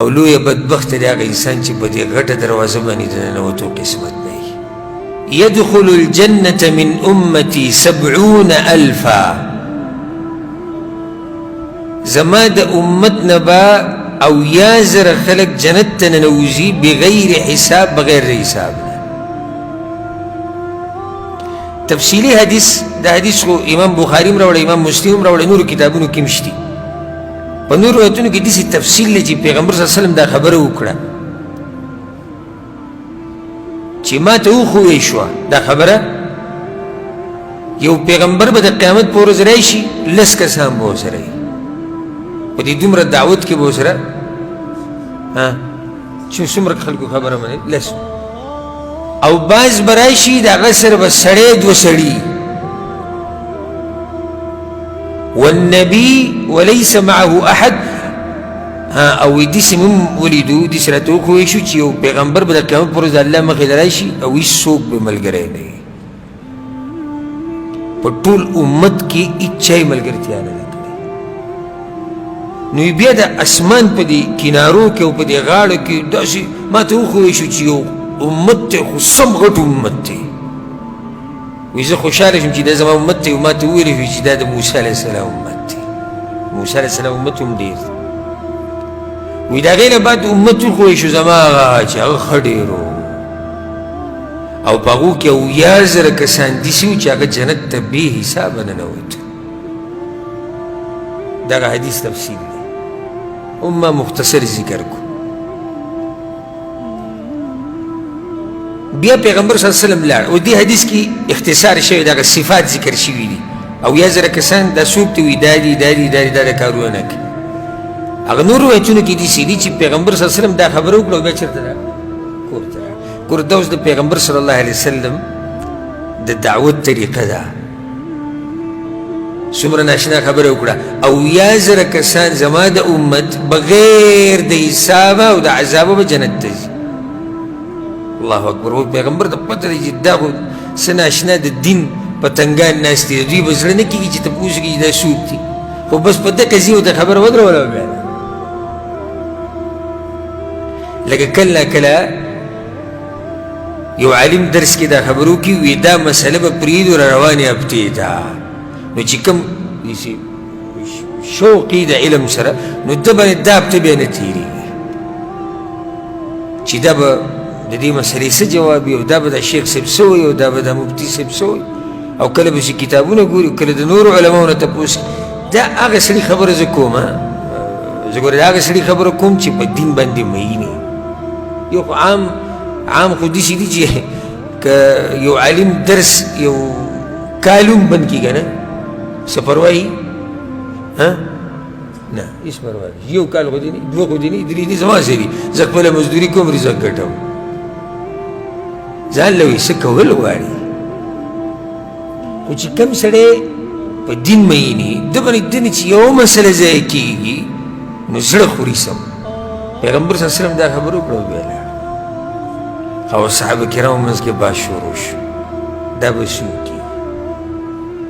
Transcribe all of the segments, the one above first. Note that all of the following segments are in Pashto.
او لویه بدبخت دی هغه انسان چې په دې غټه دروازه باندې د ننوتو قسمت نه وي. يدخل الجنة من أمتي 70,000 زما د امت نه به 80,000 خلک جنت ته ننوځي بغیر حساب بغیر حساب نه. تفصیلی حدیث دا حدیث خو امام بخاری هم راوړی امام مسلم هم راوړی نورو کتابونو کې مشتي. په نورو روایتونو کې داسې تفصیل دی چې پیغمبر صلی الله علیه وسلم دا خبره وکړه چې ما ته وښوی شوه دا خبره یو پیغمبر به د قیامت په ورځ راشي 10 کسان به ورسره وي په دې دومره دعوت کې به ورسره چې څومره خلکو خبره مني 10 او بعض به راشي د هغه سره به سړی 2 سړي والنبي وليس معه احد او داسې مم ولیدو داسې راته وښوی شو چې یو پیغمبر به د قیامت پر ورځ د الله مخې ته راشي او هېڅوک به ملګری نه وي په ټول امت کې هېچا یې ملګرتیا نه ده کړې. نو بیا د اسمان په دې کنارو کې او په دې غاړو کې داسې ما ته وښوی شو چې یو امت دی خو سم غټ امت دی. وایي زه خوشحاله شم چې دا زما امت دی او ما ته وویل شو چې دا د موسی علیه السلام امت دی. موسی علیه السلام امت هم ډېر دی. وی دا غیر بعد امت وښوی شو زما هغه چې هغه ښه ډېر او په هغو کې 80,000 کسان داسې وو چې هغه جنت ته بې حسابه ننوتو. دغه حدیث تفصیل دی هم ما مختصر ذکر کو. بیا پیغمبر صلی الله علیه وسلم لاړ او دې حدیث کې اختصار شوی دغه صفات ذکر شوي دي او 80,000 کسان دا څوک ته وي دا دي دا دي دا دي دا د کارونه نه کوي. هغه نور روایتونو کې داسې دي چې پیغمبر صلی الله علیه وسلم دا خبره وکړه او بیا چېرته ده کور ته ګوره دا اوس د پیغمبر صلی الله علیه وسلم د دعوت طریقه ده. څومره ناشنا خبره وکړه 80,000 کسان زما د امت بغیر د حسابه او د عذابه به جنت ته ځي. الله اکبر. و پیغمبر د پته دی چې دا خو څه ناشنا د دین پتنګان ناست دي دوی به زړه نه کېږي چې تپوس کېږي دا څوک دي خو بس په دقه ځي ورته خبره ودروله بیا لکه کله کله یو عالم درس کې دا خبرو کې وي دا مسله به پرېږدو را روانې هفتې ته نو چې کوم شوقي د علم سره نو ده باندې دا هفته بیا نه تېرېږي چې دا به د دې مسلې څه جواب وي او دا به د شیخ صاحب څه وایي او دا به د مفتي صاحب څه وایي او کله به چې کتابونه ګوري او کله د نورو علماو نه تپوس دا هغه سړي خبره زه کوم زه ګوره د هغه سړي خبره کوم چې په دین باندې مین وي. یو خو عام خو داسې دي چې که یو عالم درس یو کال هم بند کېږي نه څه پروا یي نه هېڅ پروا نه یو کال خو دي نه 2 خو دي نه 3 دي زما څه دي زه خپله مزدوري کوم رزق ګټم ځان له څه کول غواړي خو چې کوم سړی په دین میني ده باندې دنې چې یو مسله ضایع کېږي نو زړه خوري سم. پیغمبر صلی الله علیه وسلم دا خبره وکړه بیا لاړ او صحابه کرامو منځ کې بحث شروع شو دا به څوک کېږي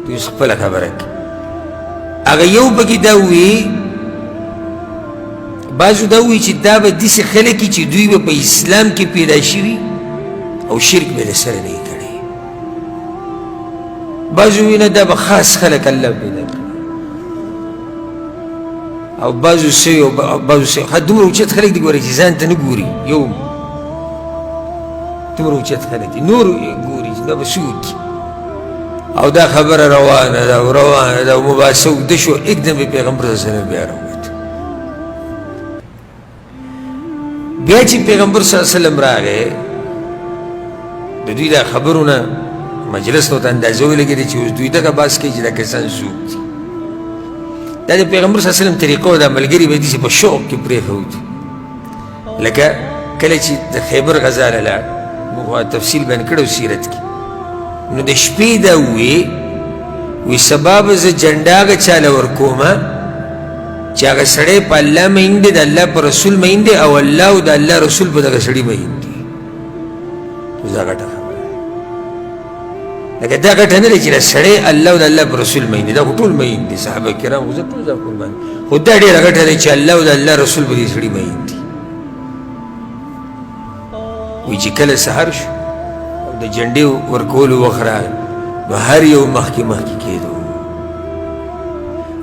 دوی خپله خبره کوي. هغه یو پکې دا ووایي بعضو دا ووایي چې دا به داسې خلک وي چې دوی به په اسلام کې پیدا شوي او شرک به له سره نه یې کړی. بعضو وایي نه دا به خاص خلک الله پیدا کړي او بعضو سوي او بعضو سوي دومره اوچت خلک دي ګورئ چې ځان ته نه ګوري یو دومره اوچت خلک دي نور ګوري چې دا به څوک او دا خبره روانه ده او روانه ده او مباحثه اوږده شو اکدم به پیغمبر صلی الله علیه وسلم بیا راووت. بیا چې پیغمبر صلی الله علیه وسلم راغی د دوی دا خبرو نه مجلس ته ورته اندازه ولګېدې چې اوس دوی دغه بحث کوي چې دا کسان څوک دي. دا د پیغمبر صلی الله علیه وسلم طریقه دا ملګري به داسې په شوق کې پرېښودي لکه کله چې د خیبر غزا له لاړ موږ تفصیل بیان کړی سیرت کې نو د شپې دا وی سبا به زه جنډه هغه چاله ورکومه چې هغه سړی په الله مین دی د الله په رسول مین دی او الله او د الله رسول په دغه سړي مین دي. دا ګټه خبره لکه دا ګټه نه دی چې دا سړی الله او د الله په رسول مین دي دا خو ټول مین دي صحابه کرام خو زه ټول ځان قربان خو دا ډېره ګټه دی چې الله او د الله رسول په دې سړي مین دي وی چې کله سحر شو او د جنډې ورکولو وخت راغی نو هر یو مخکې مخکې کېدو.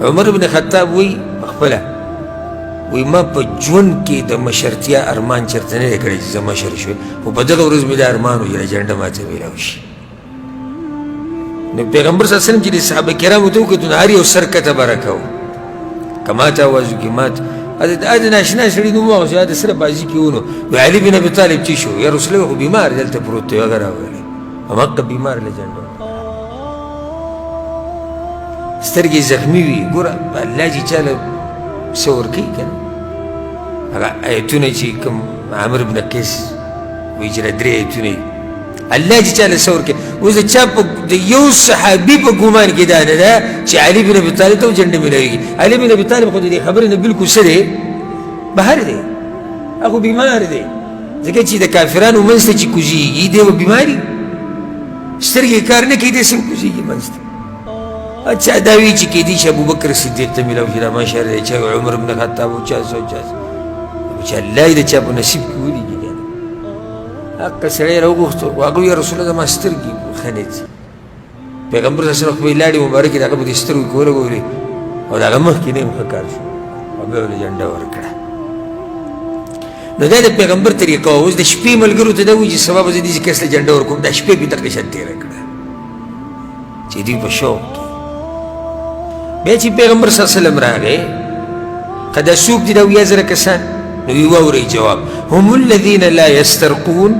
عمر بن خطاب وی پخپله وی ما په ژوند کې د مشرتیا ارمان چېرته نه دی کړی چې زه مشر شوی، خو په دغه ورځ مې دا ارمان و چې جنډه ماته میلاو شي. نو پیغمبر صلی الله علیه وسلم چې د صحابه کرامو ته وکتو نو هر یو سر کته به راکوو که ماته آواز وکړي ماته د ناشنا سړي نوم واخیستو د سره بازي کې ونو وی علي بن ابي طالب چې شو یا رسول الله خو بیمار دلته پروت دی هغه راوغلی هماغه بیمار له جنډه سترګې زخمي وي. ګوره الله چې چاله څه ورکوي که نه هغه ایتونه چې کوم عامر بن قیس وایي چې درې ایتونه یي الله چې چاله څه ورکوي. اوس د چا د یو صحابي په ګمان کې دا نه ده چې علي بن ابي طالب ته جنډه میلاویږي. علي بن ابي طالب خو د دې خبرې نه بلکل څه دی بهر دی، هغه بیمار دی ځکه چې د کافرانو منځ ته چې کوزېږي دی به بیماري سترګې کار نه کوي دی څنګه کوزېږي منځ ته. اچھا دا وی چې کېدی شي ابوبکر صدیق ته میلاو شي دا مشر دی چې عمر بن خطاب او چا چې الله یې د چا په نصیب کې ولیږي حقه سړی راوغوښتو هغه وی رسول الله زما سترګې ښه نه ځي. پیغمبر صلی الله علیه وسلم خپلې لاړې مبارکې د هغه په دې سترګو کې ولګولې او د هغه مخکې نه یې ښه کار شو او بیا ولې جنډه ورکړه. نو دا د پیغمبر طریقه وه. اوس د شپې ملګرو ته دا وایي چې سبا به زه داسې کس ته جنډه ورکوم دا شپې بې دقیقه شان تېره کړه چې دوی په شوق کې. بیا چې پیغمبر صلی الله علیه وسلم راغی که دا څوک دي دا اویا زره کسان نو وی واورئ جواب هم الذین لا یسترقون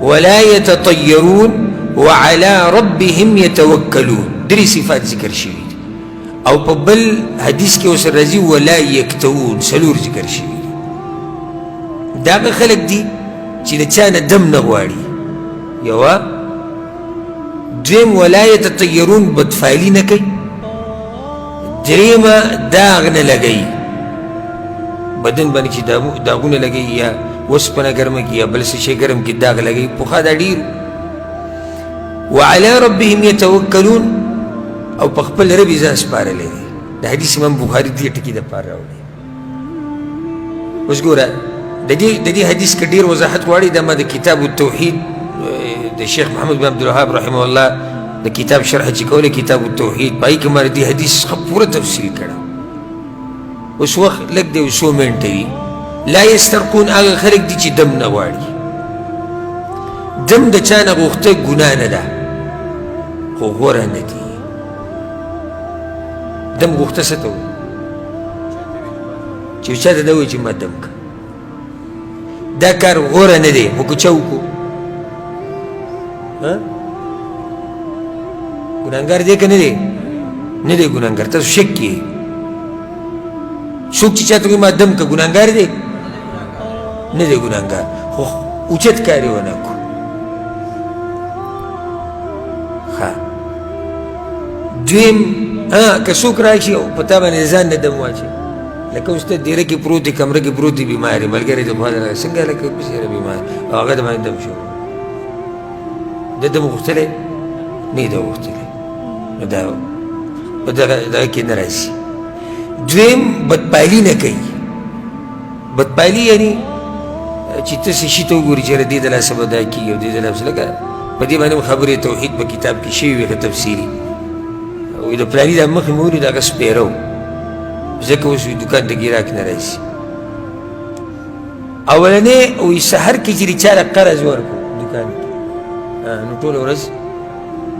ولا یتطیرون وعلى ربهم یتوکلون. درې صفات ذکر شوي دي او په بل حدیث کې ورسره راځي ولا یکتوون څلور ذکر شوي دي. دا هغه خلک دي چې د چا نه دم نه غواړي یوه. دویم ولا یتطیرون بدفعلي نه کوي. دریمه داغ نه لګوي بدن باندې چې داغونه لګوي یا وسپنه ګرمه کي یا بل څه شی ګرم کي داغ لګوي پخوا دا ډېر. وعلى ربهم یتوکلون او په خپل رب یې ځان سپارلی دی. د حدیث امام بخاري دې ټکي دپاره راوړی. اوس ګوره د دې حدیث که ډېر وضاحت غواړي دا ما د کتاب التوحید د شیخ محمد بن عبدالوهاب رحمه الله د کتاب شرح چې کوله کتاب التوحید په هغې کې ما د دې حدیث ښه پوره تفصیل کړی. اوس وخت لږ دی څو منټه وي. لا یسترقون هغه خلک دي چې دم نه غواړي. دم د چا نه غوښته ګناه نه ده خو غوره نه دي. دم غوښته څه ته وایي چې یو چا ته دا وایي چې ما دم کړه دا کار غوره نه دی خو که چا وکړو ګناهګار دی که نه دی؟ نه دی ګناهګار. تاسو شک کې څوک چې چاته ما دم که ګناهګار دی؟ نه دی ګناهګار خو اوچت کار یې ونه کړو. ښه دویم که څوک راشي او په تا باندې ځان نه دم واچوي لکه اوس ته دیره کې پروت دی کمره کې پروت دی بیمار یې ملګری د خوا نه څنګه لکه بېچاره بیمار او هغه د باندې دم شو ده دم غوښتلی نه یې ده غوښتلی نو دا په دغه کې نه راځي. دویم بدپالي نه کوي. بدپالي یعنې چې ته څه شي ته وګوري چې دې د لاسه به دا کېږي او دې د لاسه لکه په دې باندې خبرې توحید په کتاب کې شوي وي ښه تفصیلي وایي د پلاني دا مخکې مې ولید هغه سپېره و ځکه اوس وي دوکان ته ګیراک نه راځي. اولنې وایي سحر کې چې د چا له قرض ورکړو دوکان کې نو ټوله ورځ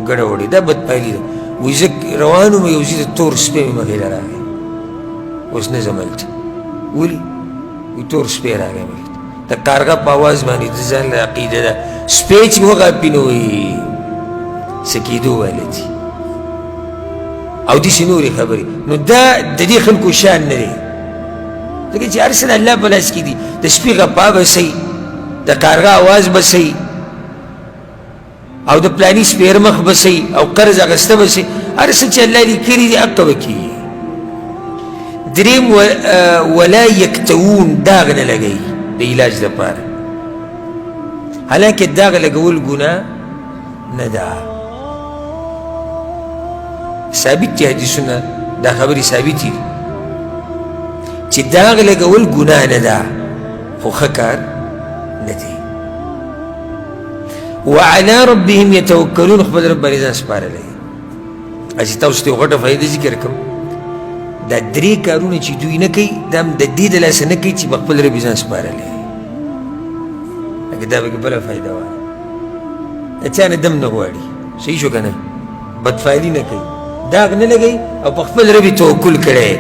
ګډه وړې دا بدپالي ده. وایي زه روان وم یو ځای ته تور سپی مې مخې له راغی اوس نه ځم هلته ولې وایي تور سپی راغی مخې ته د کارغه په اواز باندې د ځان له عقیده ده سپی چې وغاپي نو وایي څه کېدو والی دي او داسې نورې خبرې. نو دا د دې خلکو شان نه دی ځکه چې هر څه د الله په لاس کې دي. د سپي غپا به صحیح د کارغه اواز به صحیح او د پلاني سپېر مخ به صحیح او قرض اخیسته به صحیح هر څه چې الله لیکلي دي هغه به کېږي. دریم ولا یکتوون داغ نه لګوي د علاج دپاره حالانکې داغ لګول ګناه نه ده. ثابت دي حدیثونه دا خبرې ثابتې دي چې داغ لګول ګناه نه ده خو ښه کار نه دی. وعلى ربهم يتوکلون خپل رب باندې ځان سپارلی چې تاسو ته غټه فایده ذکر کوم دا درې کارونه چې دوی نه کوي دا هم د دې د لاسه نه کوي چې په خپل رب ځان سپارلی لکه دا پکې بله فایده وایي د چا نه دم نه غواړي صحیح شو که نه بدفعلي نه کوي داغ نه لګوي او په خپل رب توکل کړی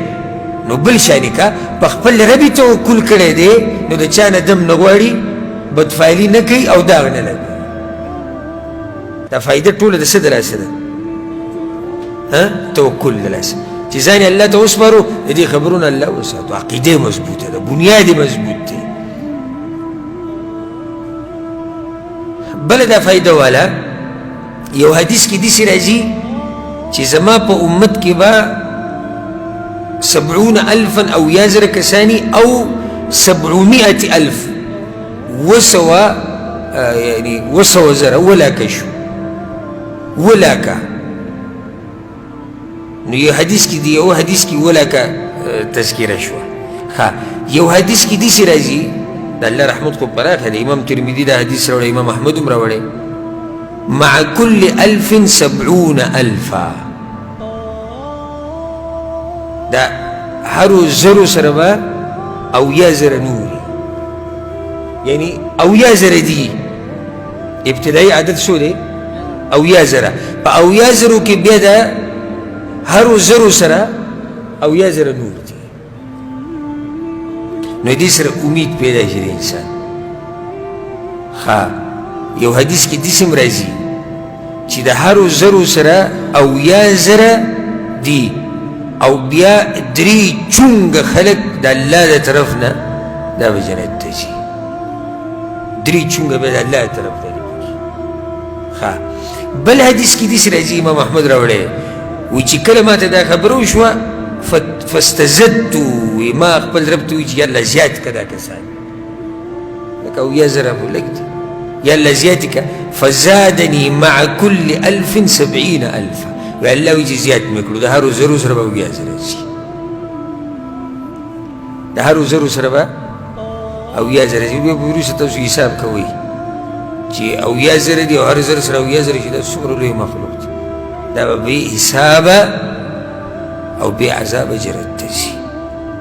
نو بل شانې کا په خپل رب توکل کړی دی نو د چا نه دم نه غواړي بدفعلي نه کوي او داغ نه لګوي دا فایده ټوله د څه د لاسه ده توکل د لاسه چې ځان الله ته وسپارو د دې خبرونه الله وساتو عقیده مضبوطه ده بنیاد مضبوط دی بله دا فایده والا یو حدیث کې داسې راځي چې زما په امت کې به 70,000 او یا زره کسانی او 700,000 یعنی 200,000 ولاکه شو ولاکه نو یو حدیث کې دی یو حدیث کې ولاکه تذکره شوه یو حدیث کې داسې راځي د الله رحمت خو پراخه دی امام ترمذي دا حدیث راوړی امام احمد هم راوړی مع كل 70,000 دا هرو زرو سره به اویا زره نوري یعنی اویا زره دي ابتدایي عدد شو دی اویا زره په اویا زرو کې بیا د هرو زرو سره اویا زره نور دي نو دې سره امید پیدا شي د انسان یو حدیث کې داسې هم راځي چې د هرو زرو سره اویا زره دي او بیا 3 چونګه خلک د الله د طرف نه دا به جنت ته ځي 3 چونګه به د الله د طرف ته بل حدیث کې داسې راځي امام احمد راوړی وی چې کله ماته دا خبره وشوه فاستزدتو وی ما خپل رب ته وی چې یالله زیات که دا کسان لکه اویا زره خو لږ دي یالله زیاتې که فزادني مع كل 70,000 وی الله وی چې زیات مې کړو د هرو زرو سره به اویا زره شي د هرو زرو سره به اویا زره شي بیا به وروسته تاسو حساب کوئ چې اویا زره دي او هر زر سره اویا زره شي دا څومره لوی مخلوق دی دا به بې حسابه او بې عذابه جنت ته ځي